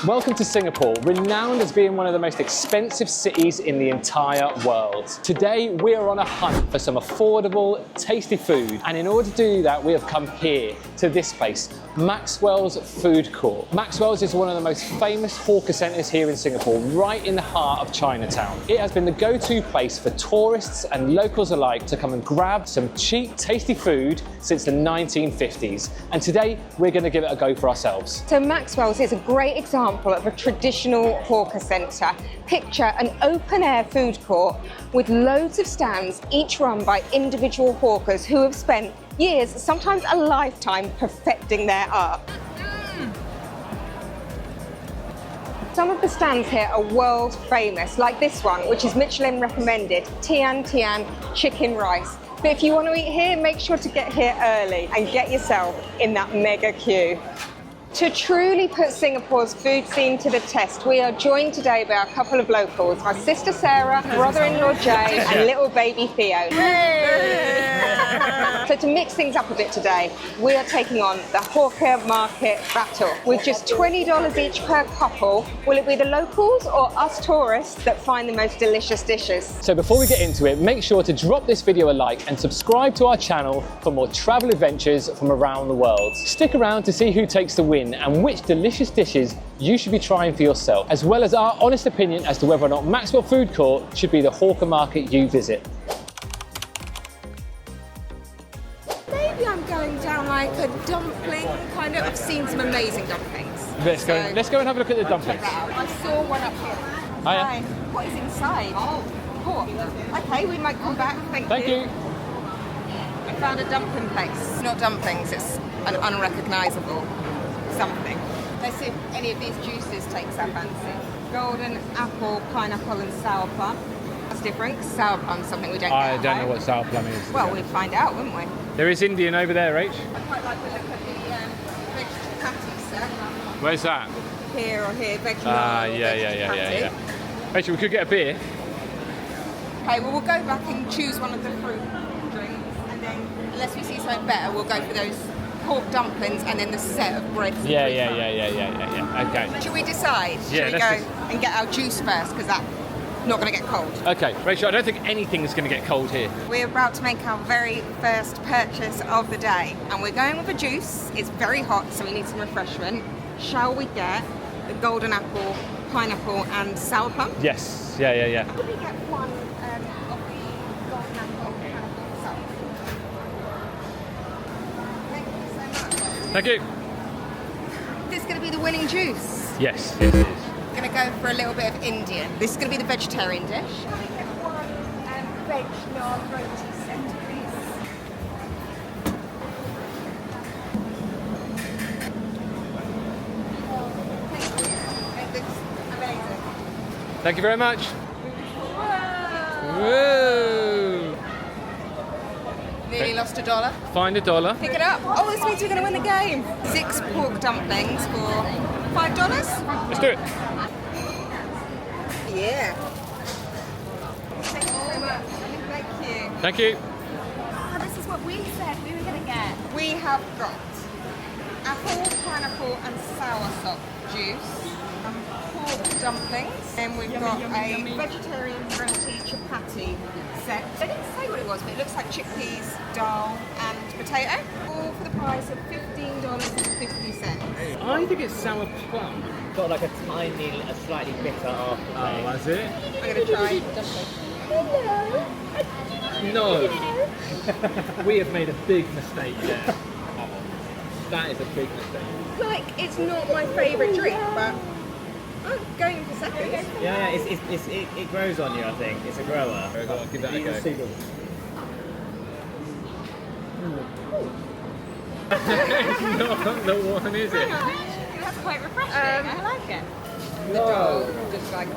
Welcome to Singapore, renowned as being one of the most expensive cities in the entire world. Today, we are on a hunt for some affordable, tasty food. And in order to do that, we have come here to this place, Maxwell's Food Court. Maxwell's is one of the most famous hawker centres here in Singapore, right in the heart of Chinatown. It has been the go-to place for tourists and locals alike to come and grab some cheap, tasty food since the 1950s. And today, we're going to give it a go for ourselves. So Maxwell's is a great example of a traditional hawker centre. Picture an open-air food court with loads of stands, each run by individual hawkers who have spent years, sometimes a lifetime, perfecting their art. Some of the stands here are world famous, like this one, which is Michelin recommended, Tian chicken rice. But if you want to eat here, make sure to get here early and get yourself in that mega queue. To truly put Singapore's food scene to the test, we are joined today by a couple of locals, my sister Sarah, brother-in-law Jay, and little baby Theo. So to mix things up a bit today, we are taking on the hawker market battle. With just $20 each per couple, will it be the locals or us tourists that find the most delicious dishes? So before we get into it, make sure to drop this video a like and subscribe to our channel for more travel adventures from around the world. Stick around to see who takes the win and which delicious dishes you should be trying for yourself, as well as our honest opinion as to whether or not Maxwell Food Court should be the hawker market you visit. Maybe I'm going down like a dumpling kind of. I've seen some amazing dumplings. Let's go and have a look at the dumplings. I saw one up here. Hi. What is inside? Pork. Okay, we might come back. Thank you. We found a dumpling place. It's not dumplings, it's an unrecognisable something. Let's see if any of these juices takes our fancy. Golden apple, pineapple and sour plum. That's different, because sour plum's something we don't get I at don't know home. what sour plum is. Well, we'd find out, wouldn't we? There is Indian over there, Rach. I quite like the look of the vegetable patty set. Where's that? Here or here, vegetable Yeah. Rachel, we could get a beer. Okay, well, we'll go back and choose one of the fruit drinks, and then, unless we see something better, we'll go for those pork dumplings and then the set of breads. Yeah. Okay. Should we decide? Yeah, Should we go and get our juice first, because that's not going to get cold? Okay, Rachel, I don't think anything's going to get cold here. We're about to make our very first purchase of the day, and we're going with a juice. It's very hot, so we need some refreshment. Shall we get the golden apple, pineapple and sour plum? Yes, yeah. Could we get one of the golden apple, pineapple and sour plum? Thank you so much. Thank you. This is going to be the winning juice. Yes, it is. We're going to go for a little bit of Indian. This is going to be the vegetarian dish. Can we get one veg naan roti set, please? Thank you. It looks amazing. Thank you very much. Whoa. Woo! Nearly lost $1. Find $1. Pick it up. Oh, this means we're going to win the game. 6 pork dumplings for $5. Let's do it. Yeah. Thank you so much. Thank you. Thank you. Oh, this is what we said we were going to get. We have got apple, pineapple and soursop juice, pork dumplings, and we've got a vegetarian roti chapati set. They didn't say what it was, but it looks like chickpeas, dal and potato, all for the price of $15.50. I think it's sour plum. Got like a slightly bitter aftertaste. Oh, that's it? I'm going to try. No! We have made a big mistake there. That is a big mistake. Like, it's not my favourite drink, but I'm going for seconds. Yeah, it grows on you, I think. It's a grower. Go on, give that a go. It's not the one, is it? That's quite refreshing. I like it. The dal, just like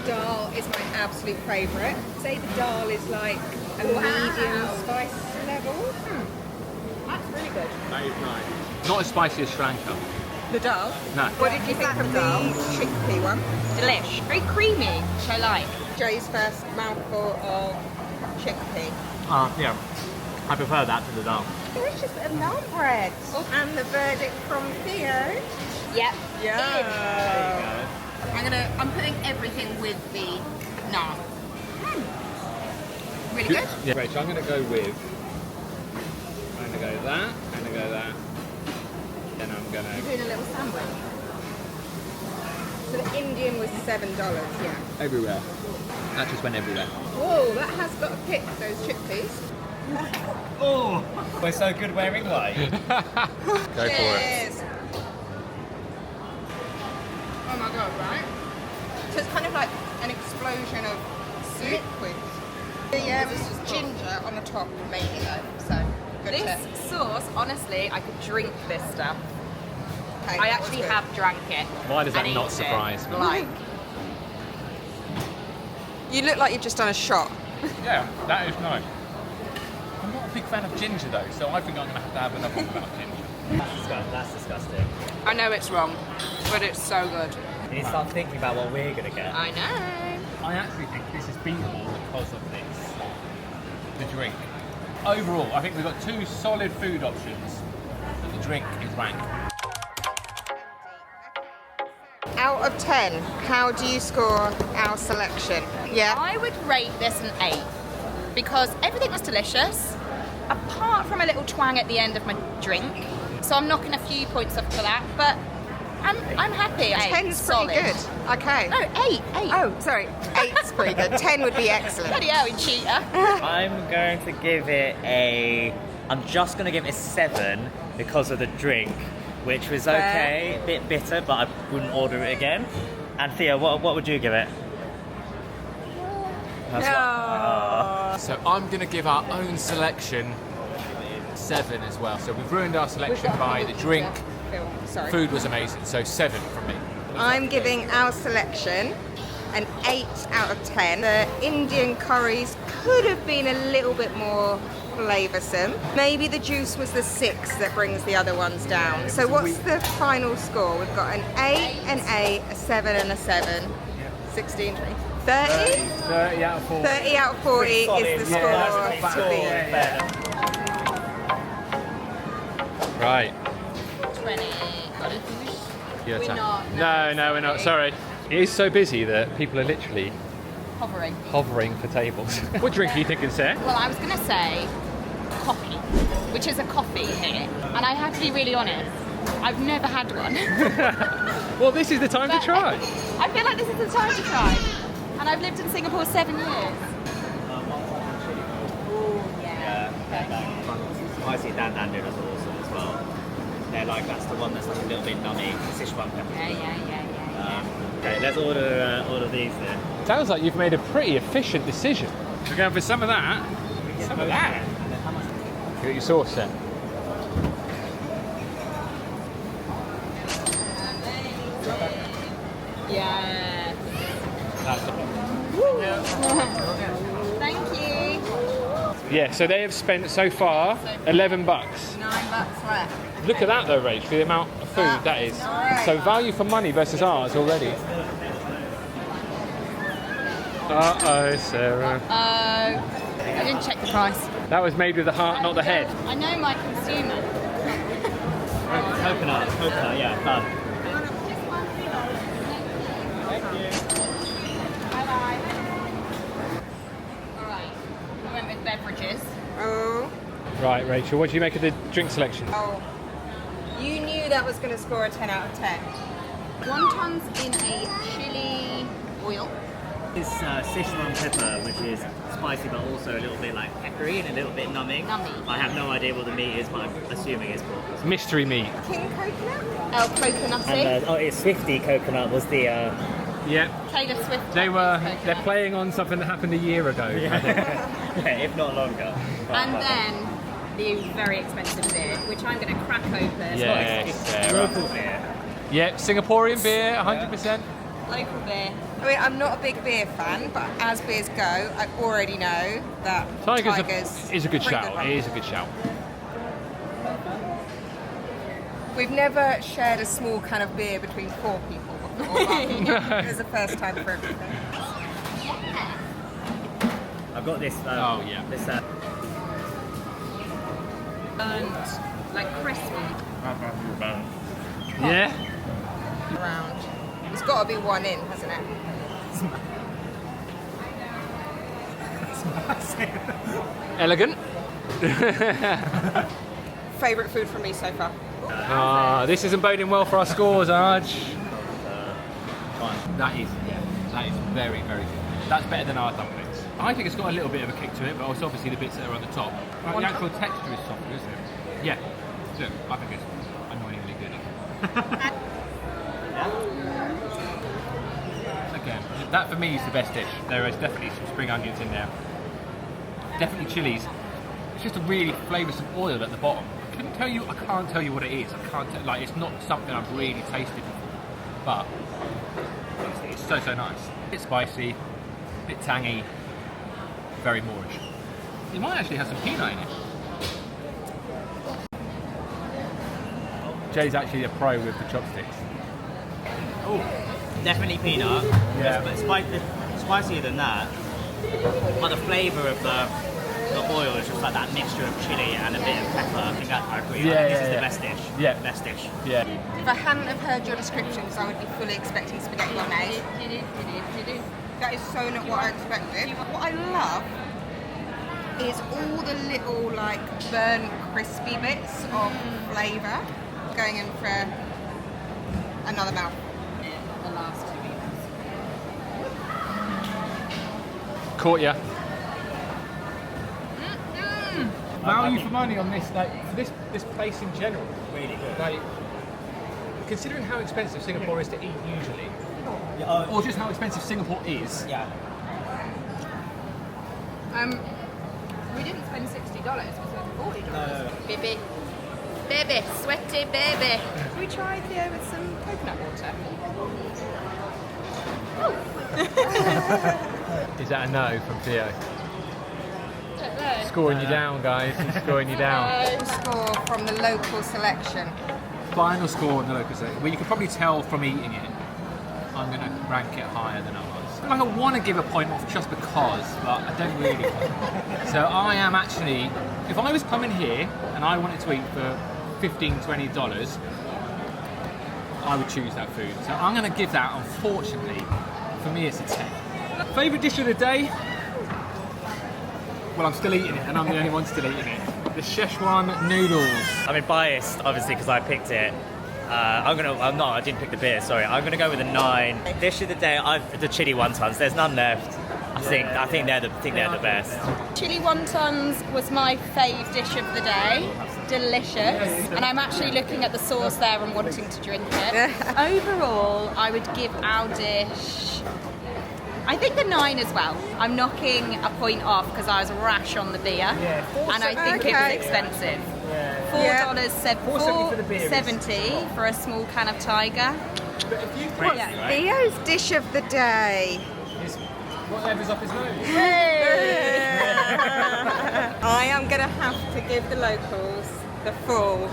dal is my absolute favourite. Say the dal is like a medium spice level. That's really good. That is nice. Not as spicy as Sri Lanka. The dal? No. What did you think of the chickpea one? Delish. Very creamy, which I like. Jay's first mouthful of chickpea. Yeah. I prefer that to the dal. Delicious bit of naan bread. And the verdict from Theo. Yep. Yeah. I'm putting everything with the naan. Really good. Yeah. Rachel, I'm going to go with. I'm going to go that. I'm going to go that. Then I'm going I'm to. doing a little sandwich. So the Indian was $7, yeah. Everywhere. That just went everywhere. Whoa, that has got to pick those chickpeas. Oh, we're so good wearing white. Go for it. Cheers. Oh my god, right? So it's kind of like an explosion of liquids. The ginger on the top made it though, so good This sauce, honestly, I could drink this stuff. Okay, I that was actually good. have drank it. Why does that and not eaten surprise it. me? Like, You look like you've just done a shot. Yeah, that is nice. I'm not a big fan of ginger though, so I think I'm going to have another one without ginger. That's disgusting. I know it's wrong, but it's so good. You need to start thinking about what we're gonna get. I know. I actually think this is beatable because of this. The drink. Overall, I think we've got two solid food options, but the drink is rank. Out of 10, how do you score our selection? Yeah. I would rate this an 8 because everything was delicious, apart from a little twang at the end of my drink. So I'm knocking a few points off for that, but I'm happy. 10's solid. pretty good. Okay. No, 8. Oh, sorry. 8's pretty good. 10 would be excellent. Bloody hell, you cheater. I'm going to give it a. I'm just going to give it a 7 because of the drink, which was okay, a bit bitter, but I wouldn't order it again. And Thea, what would you give it? So I'm going to give our own selection 7 as well. So we've ruined our selection by the drink. Sorry. Food was amazing, so 7 from me. I'm giving our selection an 8 out of 10. The Indian curries could have been a little bit more flavoursome. Maybe the juice was the 6 that brings the other ones down. So what's the final score? We've got an 8, an 8, a 7 and a 7. 16, 20, 30? 30 out of 40. 30 out of 40 is the score to beat. Right. 20. Your We're turn. not. No, we're not. Sorry. It is so busy that people are literally Hovering. hovering for tables. What drink are you thinking, Sarah? Well, I was going to say Kopi, which is a coffee here. And I have to be really honest, I've never had one. Well, this is the time to try. I feel like this is the time to try. And I've lived in Singapore 7 years. Spicy DanDan Noodles are awesome as well. They're like, that's the one that's like a little bit nummy, Sichuan pepper. Yeah. Okay, let's order these then. Sounds like you've made a pretty efficient decision. We're going for some of that. Some of that. Get your sauce then. Yeah. Thank you. Yeah, so they have spent so far $11. $9 left. Look at that though, Rach, for the amount of food that is. So value for money versus ours already. Uh-oh, Sarah. I didn't check the price. That was made with the heart, not the head. I know my consumer. Coconut, yeah, done. Alright. We went with beverages. Oh. Right, Rachel, what do you make of the drink selection? Oh. You knew that was going to score a 10 out of 10. Wontons in a chili oil. This Sichuan pepper, which is spicy but also a little bit like peppery and a little bit numbing. Nummy. I have no idea what the meat is, but I'm assuming it's pork. Mystery meat. King coconut? El Coconutty. And it's Swifty coconut was the. Yeah, Taylor Swift. they're playing on something that happened a year ago. Yeah, if not longer. And then the very expensive beer, which I'm going to crack open. Yes, Sarah. Local beer. Yeah, Singaporean beer, 100%. Local beer. I mean, I'm not a big beer fan, but as beers go, I already know that Tigers is a good pretty shout. one. It is a good shout. We've never shared a small can of beer between 4 people before. It was the first time for everything. I've got this. Oh, yeah. This. And like crispy. Yeah? around. There's got to be one in, hasn't it? Elegant. Favourite food for me so far. Ah, this isn't boding well for our scores, Arj. That is very, very good. That's better than our dumplings. I think it's got a little bit of a kick to it, but also obviously the bits that are on the top. The actual texture is softer, isn't it? Yeah. Look, I think it's annoyingly good. Again, that for me is the best dish. There is definitely some spring onions in there. Definitely chilies. It's just a really flavoursome oil at the bottom. I can't tell you what it is. I can't tell, like, it's not something I've really tasted before. But honestly, it's so nice. A bit spicy, a bit tangy, very Moorish. It might actually have some peanut in it. Jay's actually a pro with the chopsticks. Oh, definitely peanut. Yeah. But spicier than that. But the flavour of the oil is just like that mixture of chili and a bit of pepper. I think I agree. Yeah, this is yeah. the best dish. Yeah. Best dish. Yeah. If I hadn't have heard your descriptions, I would be fully expecting spaghetti bolognese. That is so not what I expected. What I love is all the little like burnt crispy bits of flavour going in for another mouth. The last 2 weeks. Caught ya. Value for money on this, like for this place in general. Really good. Like, considering how expensive Singapore is to eat usually, or just how expensive Singapore is. Yeah. We didn't spend $60, we spent $40. No. Baby, sweaty baby. Should we try Theo with some coconut water? Is that a no from Theo? Scoring you down, guys. He's scoring you down. Score from the local selection. Final score on the local selection. Well, you can probably tell from eating it, I'm going to rank it higher than others. Like I want to give a point off just because, but I don't really. So I am actually, if I was coming here and I wanted to eat for $15, $20, I would choose that food. So I'm going to give that, unfortunately, for me it's a 10. Favourite dish of the day? Well, I'm still eating it, and I'm the only one still eating it. The Szechuan noodles. I mean, biased, obviously, because I picked it. I didn't pick the beer, sorry. I'm going to go with a 9. Dish of the day, the chili wontons. There's none left. I think they're the best. Chili wontons was my fave dish of the day. Delicious. And I'm actually looking at the sauce there and wanting to drink it. Overall, I would give our dish, I think the 9 as well. I'm knocking a point off because I was rash on the beer, and I think it was expensive. $4.70 for a small can of Tiger. Theo's dish of the day. Whatever's up his nose. I am going to have to give the locals the full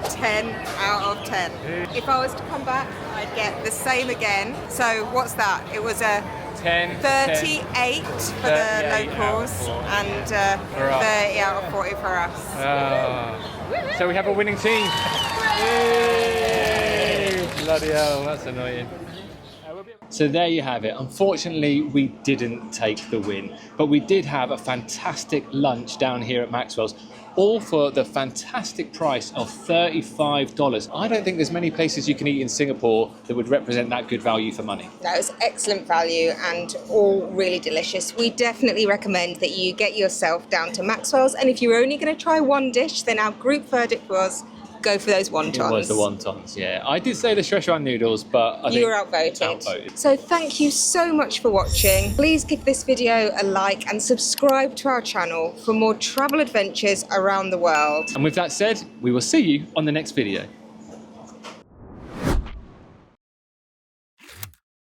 10 out of 10. If I was to come back, I'd get the same again. So what's that? It was a 10, 38 for the locals and 30 out of 40 for us. So we have a winning team. Yay! Bloody hell, that's annoying. So there you have it. Unfortunately, we didn't take the win, but we did have a fantastic lunch down here at Maxwell's, all for the fantastic price of $35. I don't think there's many places you can eat in Singapore that would represent that good value for money. That was excellent value and all really delicious. We definitely recommend that you get yourself down to Maxwell's, and if you're only going to try one dish, then our group verdict was go for those wontons. It was the wontons, yeah. I did say the Szechuan noodles, but I think you were outvoted. So thank you so much for watching. Please give this video a like and subscribe to our channel for more travel adventures around the world. And with that said, we will see you on the next video.